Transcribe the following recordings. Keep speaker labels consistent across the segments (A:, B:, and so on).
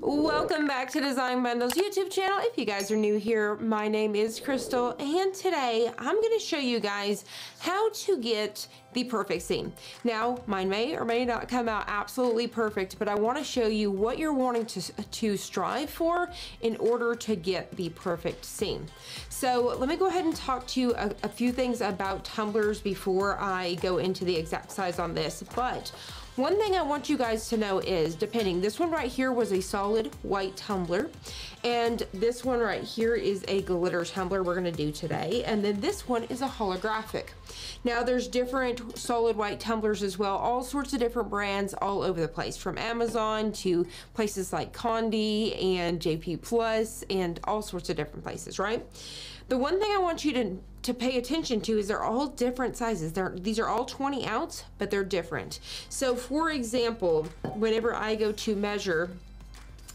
A: Welcome back to Design Bundles YouTube channel. If you guys are new here, my name is Crystal, and today I'm going to show you guys how to get the perfect seam. Now, mine may or may not come out absolutely perfect, but I want to show you what you're wanting to strive for in order to get the perfect seam. So let me go ahead and talk to you a few things about tumblers before I go into the exact size on this. But one thing I want you guys to know is, depending, this one right here was a solid white tumbler, and this one right here is a glitter tumbler we're going to do today, and then this one is a holographic. Now there's different solid white tumblers as well, all sorts of different brands all over the place, from Amazon to places like Condi and JP Plus and all sorts of different places, right? The one thing I want you to pay attention to is they're all different sizes. These are all 20 ounce, but they're different. So for example, whenever I go to measure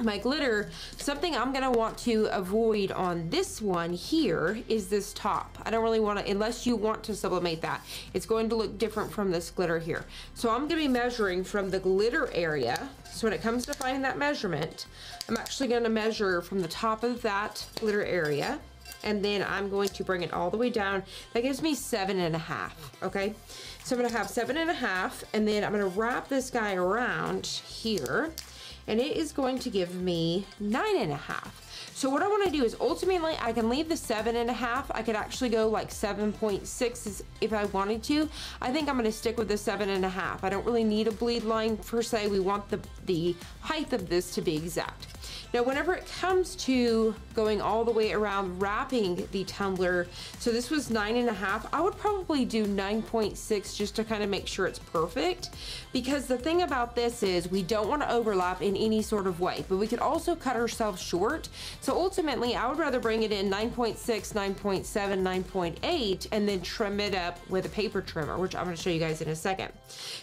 A: my glitter, something I'm gonna want to avoid on this one here is this top. I don't really want to, unless you want to sublimate that. It's going to look different from this glitter here. So I'm gonna be measuring from the glitter area. So when it comes to finding that measurement, I'm actually gonna measure from the top of that glitter area, and then I'm going to bring it all the way down. That gives me 7.5, okay? So I'm gonna have 7.5, and then I'm gonna wrap this guy around here, and it is going to give me 9.5. So what I want to do is, ultimately I can leave the 7.5. I could actually go like 7.6 if I wanted to. I think I'm going to stick with the 7.5. I don't really need a bleed line per se. We want the height of this to be exact. Now, whenever it comes to going all the way around wrapping the tumbler, so this was 9.5, I would probably do 9.6 just to kind of make sure it's perfect. Because the thing about this is we don't want to overlap in any sort of way, but we could also cut ourselves short. So ultimately, I would rather bring it in 9.6, 9.7, 9.8, and then trim it up with a paper trimmer, which I'm going to show you guys in a second.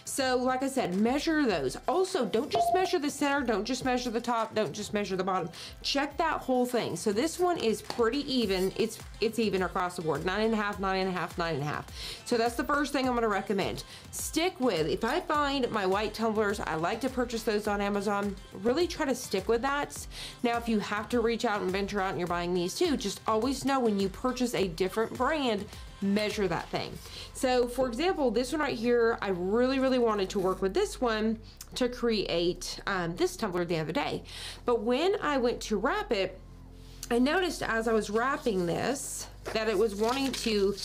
A: So like I said, measure those. Also, don't just measure the center, don't just measure the top, don't just measure the bottom. Check that whole thing. So this one is pretty even. It's even across the board. 9.5, 9.5, 9.5. So that's the first thing I'm going to recommend. Stick with, if I find my white tumblers, I like to purchase those on Amazon. Really try to stick with that. Now, if you have to reach out and venture out and you're buying these too, just always know when you purchase a different brand, measure that thing. So for example, this one right here, I really wanted to work with this one to create this tumbler the other day. But when I went to wrap it, I noticed as I was wrapping this that it was wanting to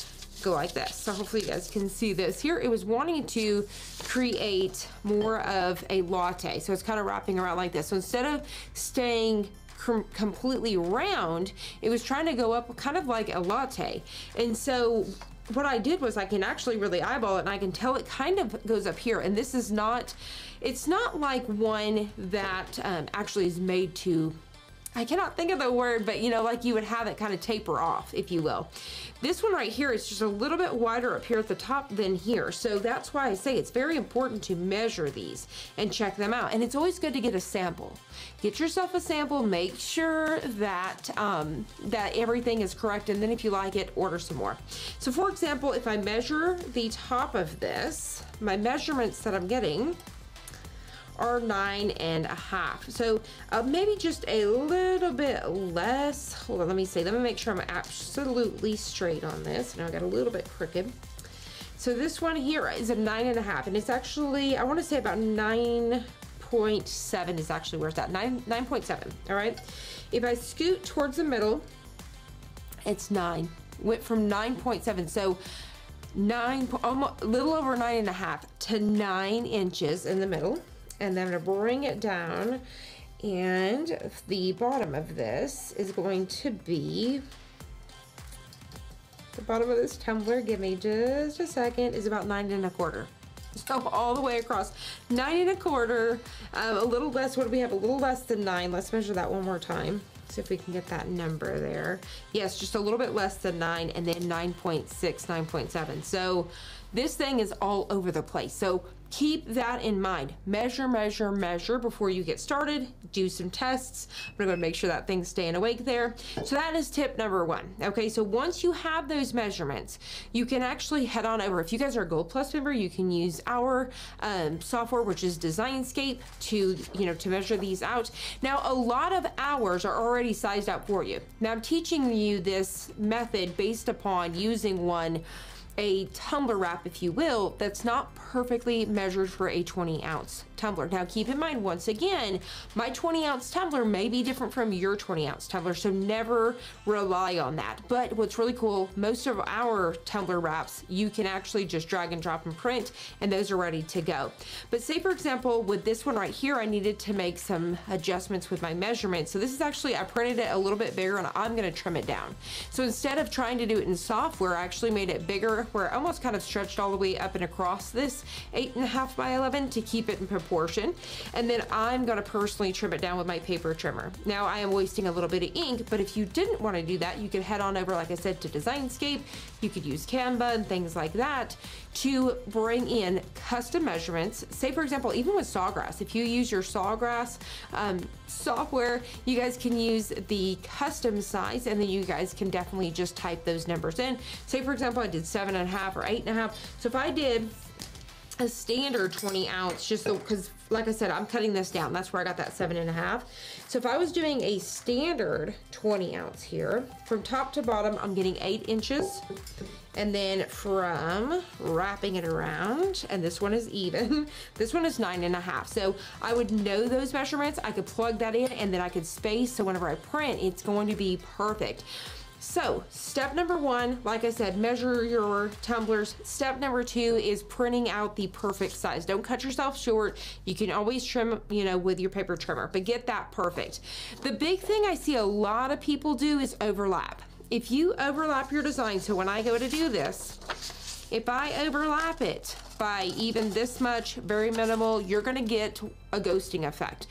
A: go like this. So hopefully you guys can see this here. It was wanting to create more of a latte. So it's kind of wrapping around like this. So instead of staying completely round, it was trying to go up kind of like a latte. And so what I did was I can actually really eyeball it, and I can tell it kind of goes up here. And this is not, it's not like one that actually is made to, I cannot think of the word, but you know, like you would have it kind of taper off, if you will. This one right here is just a little bit wider up here at the top than here. So that's why I say it's very important to measure these and check them out. And it's always good to get a sample. Get yourself a sample, make sure that, that everything is correct. And then if you like it, order some more. So for example, if I measure the top of this, my measurements that I'm getting are 9.5. So maybe just a little bit less. Hold on, let me make sure I'm absolutely straight on this. Now I got a little bit crooked. So this one here is a 9.5, and it's actually, I want to say about 9.7 is actually where it's at. 9.7. All right. If I scoot towards the middle, it's 9. Went from 9.7. So almost a little over 9.5 to 9 inches in the middle. And then I'm going to bring it down, and the bottom of this is going to be, the bottom of this tumbler, give me just a second, is about 9.25. So all the way across, 9.25, a little less, what do we have, a little less than 9. Let's measure that one more time. See if we can get that number there. Yes, just a little bit less than 9, and then 9.6, 9.7. So This thing is all over the place. So keep that in mind. Measure, measure, measure before you get started. Do some tests. I'm gonna make sure that thing's staying awake there. So that is tip number one. Okay, so once you have those measurements, you can actually head on over. If you guys are a Gold Plus member, you can use our software, which is Designscape, to to measure these out. Now, a lot of ours are already sized out for you. Now, I'm teaching you this method based upon using a tumbler wrap, if you will, that's not perfectly measured for a 20-ounce tumbler. Now keep in mind, once again, my 20-ounce tumbler may be different from your 20-ounce tumbler, so never rely on that. But what's really cool, most of our tumbler wraps, you can actually just drag and drop and print, and those are ready to go. But say, for example, with this one right here, I needed to make some adjustments with my measurements. So this is actually, I printed it a little bit bigger, and I'm gonna trim it down. So instead of trying to do it in software, I actually made it bigger, where I almost kind of stretched all the way up and across this 8.5 by 11 to keep it in proportion. And then I'm gonna personally trim it down with my paper trimmer. Now I am wasting a little bit of ink, but if you didn't want to do that, you could head on over, like I said, to Designscape. You could use Canva and things like that to bring in custom measurements. Say, for example, even with Sawgrass, if you use your Sawgrass software, you guys can use the custom size, and then you guys can definitely just type those numbers in. Say, for example, I did 7.5 or 8.5. So if I did a standard 20-ounce, just so, because like I said, I'm cutting this down, that's where I got that 7.5. So if I was doing a standard 20-ounce here, from top to bottom, I'm getting 8 inches. And then from wrapping it around, and this one is even, this one is 9.5. So I would know those measurements, I could plug that in, and then I could space, so whenever I print, it's going to be perfect. So step number one, like I said, measure your tumblers. Step number two is printing out the perfect size. Don't cut yourself short. You can always trim, with your paper trimmer, but get that perfect. The big thing I see a lot of people do is overlap. If you overlap your design, so when I go to do this, if I overlap it by even this much, very minimal, you're gonna get a ghosting effect.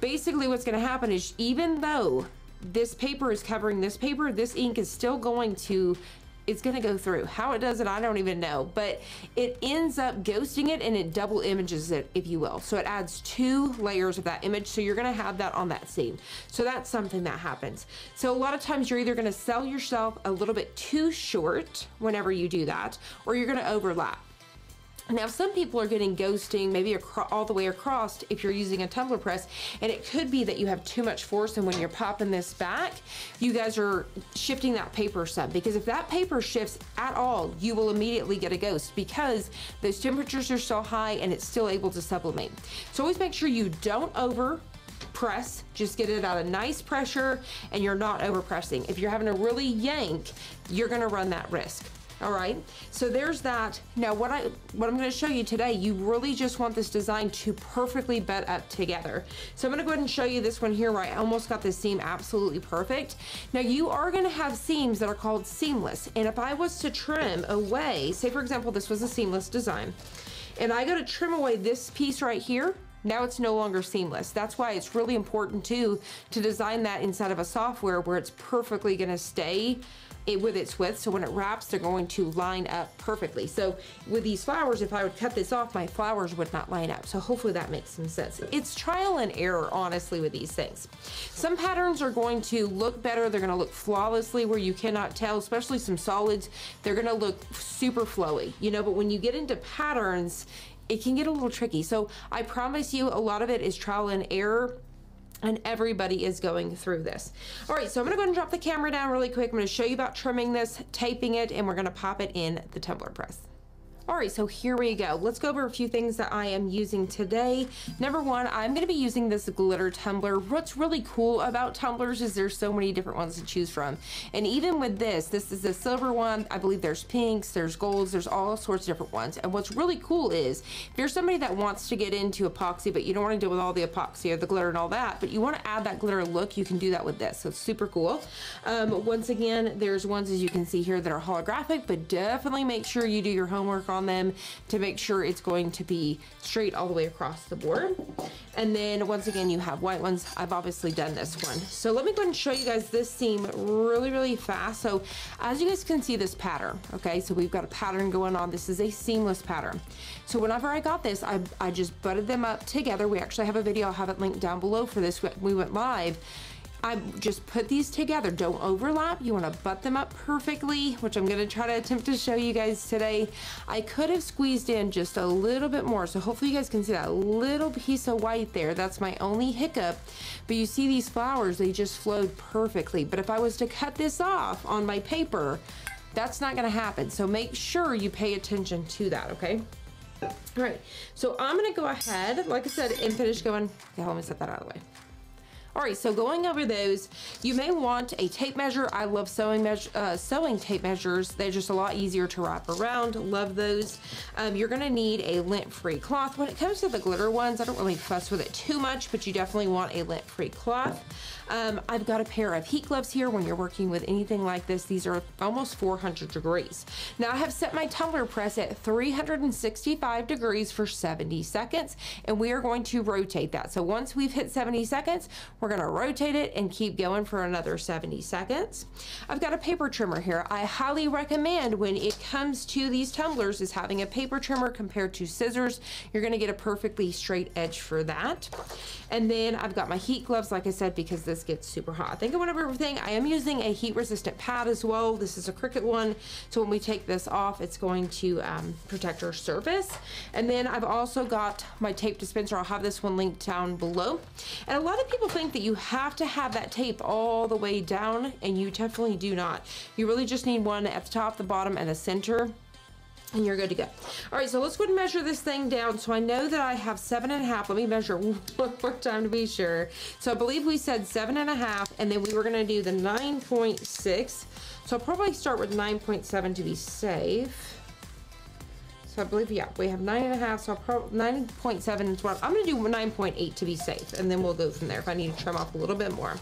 A: Basically what's gonna happen is, even though this paper is covering this paper, this ink is still going to, it's going to go through. How it does it, I don't even know, but it ends up ghosting it, and it double images it, if you will. So it adds 2 layers of that image, so you're going to have that on that seam. So that's something that happens. So a lot of times you're either going to sell yourself a little bit too short whenever you do that, or you're going to overlap. Now, some people are getting ghosting maybe all the way across if you're using a tumbler press, and it could be that you have too much force, and when you're popping this back, you guys are shifting that paper some, because if that paper shifts at all, you will immediately get a ghost, because those temperatures are so high and it's still able to sublimate. So always make sure you don't over press, just get it at a nice pressure, and you're not over pressing. If you're having to really yank, you're gonna run that risk. All right, so there's that. Now what I'm gonna show you today, you really just want this design to perfectly bed up together. So I'm gonna go ahead and show you this one here where I almost got this seam absolutely perfect. Now you are gonna have seams that are called seamless. And if I was to trim away, say for example, this was a seamless design, and I go to trim away this piece right here, now it's no longer seamless. That's why it's really important to design that inside of a software where it's perfectly gonna stay with its width, so when it wraps, they're going to line up perfectly. So with these flowers, if I would cut this off, my flowers would not line up. So hopefully that makes some sense. It's trial and error, honestly, with these things. Some patterns are going to look better. They're going to look flawlessly where you cannot tell, especially some solids. They're going to look super flowy, but when you get into patterns, it can get a little tricky. So I promise you, a lot of it is trial and error, and everybody is going through this. All right, so I'm gonna go ahead and drop the camera down really quick. I'm gonna show you about trimming this, taping it, and we're gonna pop it in the tumbler press. All right, so here we go. Let's go over a few things that I am using today. Number one, I'm gonna be using this glitter tumbler. What's really cool about tumblers is there's so many different ones to choose from. And even with this is a silver one. I believe there's pinks, there's golds, there's all sorts of different ones. And what's really cool is, if you're somebody that wants to get into epoxy, but you don't wanna deal with all the epoxy or the glitter and all that, but you wanna add that glitter look, you can do that with this. So it's super cool. Once again, there's ones, as you can see here, that are holographic, but definitely make sure you do your homework on on them to make sure it's going to be straight all the way across the board. And then once again, you have white ones. I've obviously done this one. So let me go ahead and show you guys this seam really, really fast. So as you guys can see this pattern, okay, so we've got a pattern going on. This is a seamless pattern. So whenever I got this, I just butted them up together. We actually have a video, I'll have it linked down below for this. We went live. I just put these together. Don't overlap. You want to butt them up perfectly, which I'm going to try to attempt to show you guys today. I could have squeezed in just a little bit more, so hopefully you guys can see that little piece of white there. That's my only hiccup. But you see these flowers, they just flowed perfectly. But if I was to cut this off on my paper, that's not going to happen. So make sure you pay attention to that, okay? All right, so I'm going to go ahead, like I said, and finish going. Okay, let me set that out of the way. All right, so going over those, you may want a tape measure. I love sewing tape measures. They're just a lot easier to wrap around. Love those. You're gonna need a lint-free cloth. When it comes to the glitter ones, I don't really fuss with it too much, but you definitely want a lint-free cloth. I've got a pair of heat gloves here. When you're working with anything like this, these are almost 400 degrees. Now I have set my tumbler press at 365 degrees for 70 seconds, and we are going to rotate that. So once we've hit 70 seconds, we're going to rotate it and keep going for another 70 seconds. I've got a paper trimmer here. I highly recommend when it comes to these tumblers is having a paper trimmer compared to scissors. You're going to get a perfectly straight edge for that. And then I've got my heat gloves, like I said, because this gets super hot. I think I went over everything. I am using a heat resistant pad as well. This is a Cricut one. So when we take this off, it's going to protect our surface. And then I've also got my tape dispenser. I'll have this one linked down below. And a lot of people think that you have to have that tape all the way down, and you definitely do not. You really just need one at the top, the bottom, and the center, and you're good to go. All right, so let's go ahead and measure this thing down. So I know that I have 7.5. Let me measure one more time to be sure. So I believe we said 7.5, and then we were gonna do the 9.6. So I'll probably start with 9.7 to be safe. So I believe, yeah, we have 9.5, so I'll probably 9.7 is what I'm gonna do 9.8 to be safe, and then we'll go from there if I need to trim off a little bit more.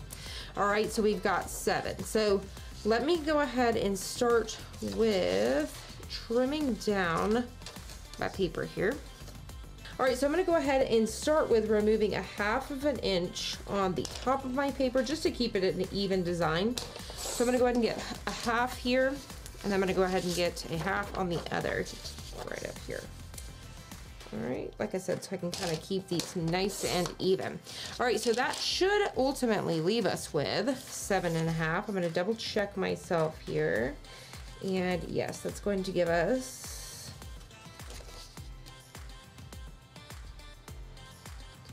A: All right, so we've got 7. So let me go ahead and start with trimming down my paper here. All right, so I'm gonna go ahead and start with removing 1/2 inch on the top of my paper just to keep it an even design. So I'm gonna go ahead and get a 1/2 here, and I'm gonna go ahead and get a 1/2 on the other. Right up here. All right, like I said, so I can kind of keep these nice and even. All right, so that should ultimately leave us with 7.5. I'm going to double check myself here, and yes, that's going to give us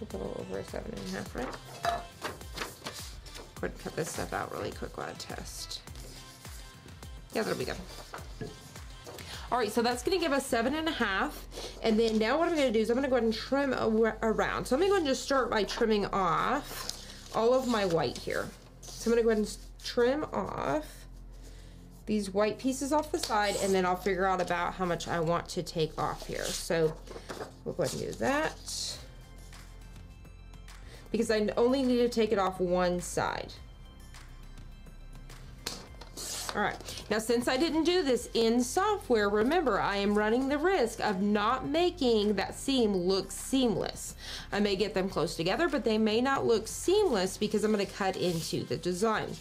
A: a little over 7.5, right? Go ahead and cut this stuff out really quick while I test. Yeah, that'll be good. All right, so that's gonna give us 7.5. And then now what I'm gonna do is I'm gonna go ahead and trim around. So I'm gonna go ahead and just start by trimming off all of my white here. So I'm gonna go ahead and trim off these white pieces off the side, and then I'll figure out about how much I want to take off here. So we'll go ahead and do that, because I only need to take it off one side. All right, now since I didn't do this in software, remember, I am running the risk of not making that seam look seamless. I may get them close together, but they may not look seamless because I'm gonna cut into the design.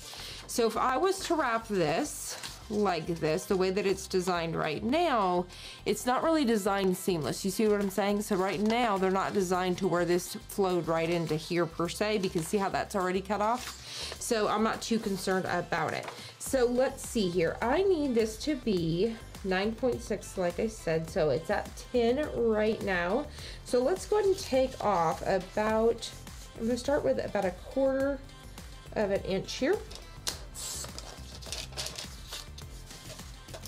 A: So if I was to wrap this like this, the way that it's designed right now, it's not really designed seamless. You see what I'm saying? So right now, they're not designed to where this flowed right into here per se, because see how that's already cut off? So I'm not too concerned about it. So let's see here. I need this to be 9.6, like I said, so it's at 10 right now. So let's go ahead and take off about, I'm gonna start with about 1/4 inch here.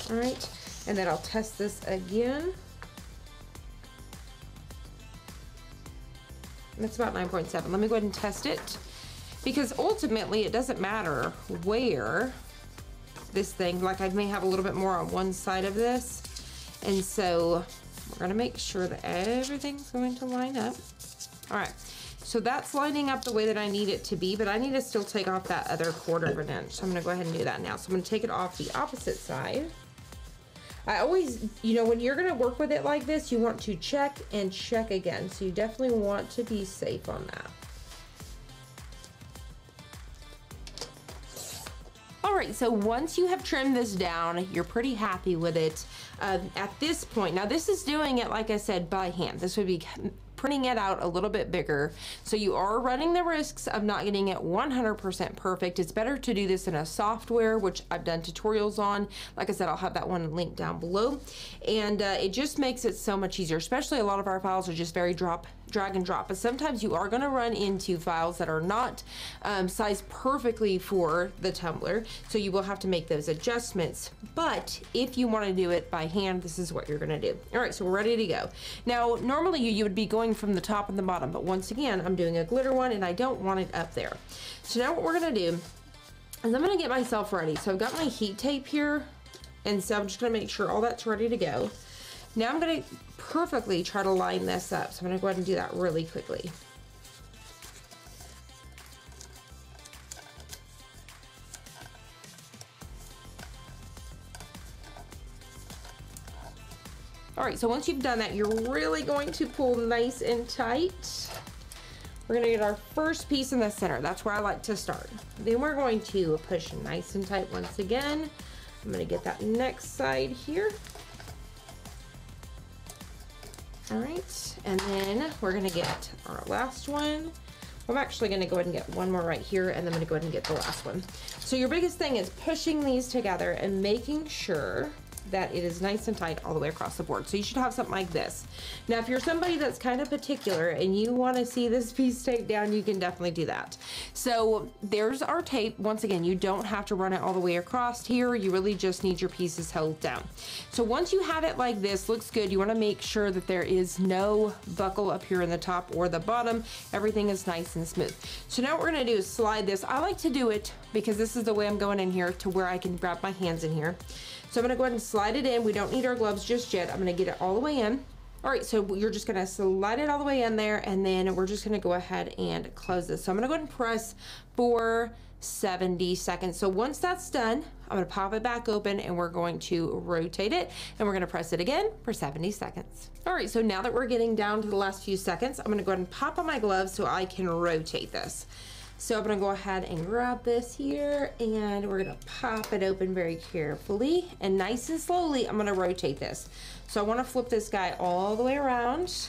A: All right, and then I'll test this again. That's about 9.7. Let me go ahead and test it, because ultimately it doesn't matter where this thing, like I may have a little bit more on one side of this, and so we're gonna make sure that everything's going to line up. All right, so that's lining up the way that I need it to be, but I need to still take off that other 1/4 inch. So I'm gonna go ahead and do that now. So I'm gonna take it off the opposite side. I always, you know, when you're gonna work with it like this, you want to check and check again. So you definitely want to be safe on that. All right, so once you have trimmed this down, you're pretty happy with it. At this point, now this is doing it, like I said, by hand. This would be printing it out a little bit bigger. So you are running the risks of not getting it 100% perfect. It's better to do this in a software, which I've done tutorials on. Like I said, I'll have that one linked down below. And it just makes it so much easier, especially a lot of our files are just very drag and drop. But sometimes you are gonna run into files that are not sized perfectly for the tumbler. So you will have to make those adjustments. But if you wanna do it by hand, this is what you're gonna do. All right, so we're ready to go. Now, normally you would be going from the top and the bottom, but once again, I'm doing a glitter one and I don't want it up there. So now what we're gonna do is I'm gonna get myself ready. So I've got my heat tape here, and so I'm just gonna make sure all that's ready to go. Now I'm gonna perfectly try to line this up. So I'm gonna go ahead and do that really quickly. All right, so once you've done that, you're really going to pull nice and tight. We're gonna get our first piece in the center. That's where I like to start. Then we're going to push nice and tight once again. I'm gonna get that next side here. All right, and then we're gonna get our last one. I'm actually gonna go ahead and get one more right here, and then I'm gonna go ahead and get the last one. So your biggest thing is pushing these together and making sure that it is nice and tight all the way across the board. So you should have something like this. Now, if you're somebody that's kind of particular and you want to see this piece taped down, you can definitely do that. So there's our tape. Once again, you don't have to run it all the way across here. You really just need your pieces held down. So once you have it like this, looks good. You want to make sure that there is no buckle up here in the top or the bottom. Everything is nice and smooth. So now what we're going to do is slide this. I like to do it because this is the way I'm going in here to where I can grab my hands in here. So I'm gonna go ahead and slide it in. We don't need our gloves just yet. I'm gonna get it all the way in. All right, so you're just gonna slide it all the way in there, and then we're just gonna go ahead and close this. So I'm gonna go ahead and press for 70 seconds. So once that's done, I'm gonna pop it back open and we're going to rotate it, and we're gonna press it again for 70 seconds. All right, so now that we're getting down to the last few seconds, I'm gonna go ahead and pop on my gloves so I can rotate this. So I'm gonna go ahead and grab this here, and we're gonna pop it open very carefully, and nice and slowly I'm gonna rotate this. So I wanna flip this guy all the way around,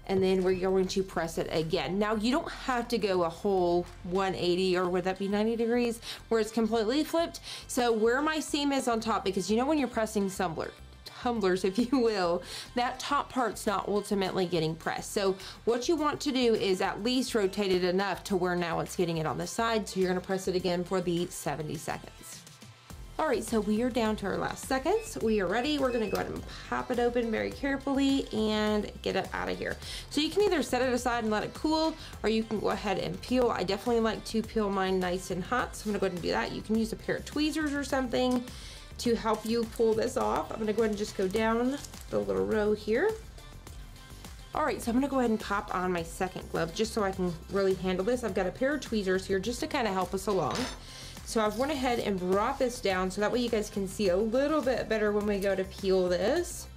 A: and then we're going to press it again. Now you don't have to go a whole 180, or would that be 90 degrees, where it's completely flipped. So where my seam is on top, because you know when you're pressing tumblers, if you will, that top part's not ultimately getting pressed. So what you want to do is at least rotate it enough to where now it's getting it on the side. So you're gonna press it again for the 70 seconds. All right, so we are down to our last seconds. We are ready. We're gonna go ahead and pop it open very carefully and get it out of here. So you can either set it aside and let it cool, or you can go ahead and peel. I definitely like to peel mine nice and hot, so I'm gonna go ahead and do that. You can use a pair of tweezers or something to help you pull this off. I'm gonna go ahead and just go down the little row here. All right, so I'm gonna go ahead and pop on my second glove just so I can really handle this. I've got a pair of tweezers here just to kind of help us along. So I've went ahead and brought this down so that way you guys can see a little bit better when we go to peel this.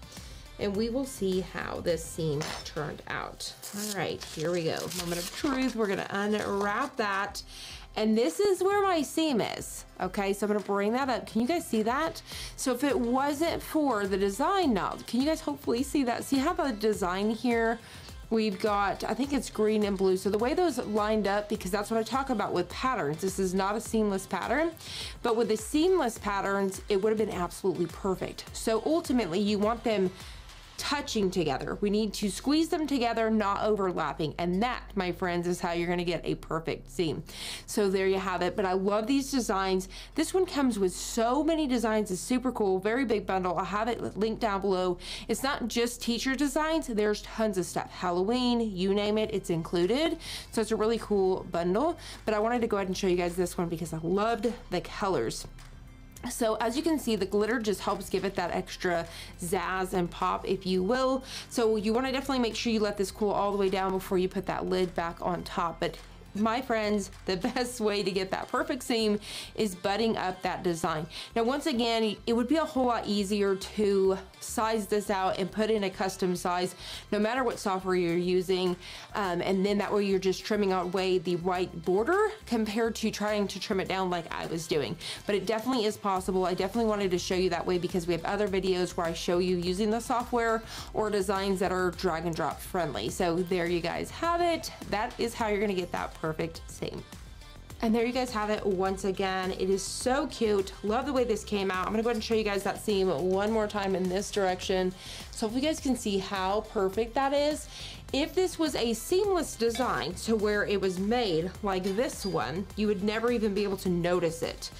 A: And we will see how this seam turned out. All right, here we go. Moment of truth, we're gonna unwrap that. And this is where my seam is. Okay, so I'm gonna bring that up. Can you guys see that? So if it wasn't for the design now, can you guys hopefully see that? See how the design here, we've got, I think it's green and blue. So the way those lined up, because that's what I talk about with patterns. This is not a seamless pattern, but with the seamless patterns, it would have been absolutely perfect. So ultimately you want them touching together. We need to squeeze them together, not overlapping. And that, my friends, is how you're gonna get a perfect seam. So there you have it. But I love these designs. This one comes with so many designs. It's super cool, very big bundle. I'll have it linked down below. It's not just teacher designs, there's tons of stuff. Halloween, you name it, it's included. So it's a really cool bundle. But I wanted to go ahead and show you guys this one because I loved the colors. So as you can see, the glitter just helps give it that extra zazz and pop, if you will. So you want to definitely make sure you let this cool all the way down before you put that lid back on top. But my friends, the best way to get that perfect seam is butting up that design. Now, once again, it would be a whole lot easier to size this out and put in a custom size, no matter what software you're using. And then that way you're just trimming away the right border compared to trying to trim it down like I was doing. But it definitely is possible. I definitely wanted to show you that way because we have other videos where I show you using the software or designs that are drag and drop friendly. So there you guys have it. That is how you're gonna get that perfect seam. And there you guys have it once again. It is so cute. Love the way this came out. I'm gonna go ahead and show you guys that seam one more time in this direction. So if you guys can see how perfect that is. If this was a seamless design to where it was made like this one, you would never even be able to notice it.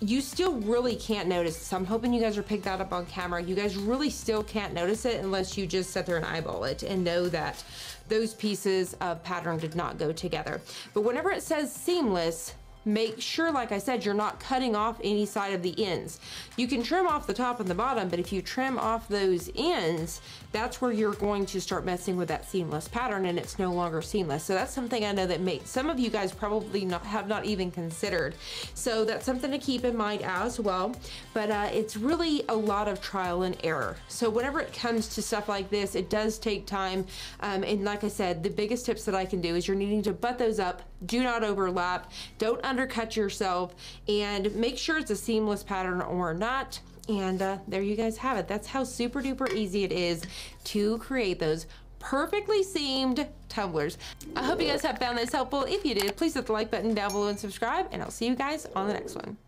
A: You still really can't notice this. I'm hoping you guys are picked that up on camera. You guys really still can't notice it unless you just sit there and eyeball it and know that those pieces of pattern did not go together. But whenever it says seamless, make sure, like I said, you're not cutting off any side of the ends. You can trim off the top and the bottom, but if you trim off those ends, that's where you're going to start messing with that seamless pattern and it's no longer seamless. So that's something I know that some of you guys probably have not even considered. So that's something to keep in mind as well. But it's really a lot of trial and error. So whenever it comes to stuff like this, it does take time. And like I said, the biggest tips that I can do is you're needing to butt those up. Do not overlap. Don't undercut yourself, and make sure it's a seamless pattern or not. And there you guys have it. That's how super duper easy it is to create those perfectly seamed tumblers. I hope you guys have found this helpful. If you did, please hit the like button down below and subscribe, and I'll see you guys on the next one.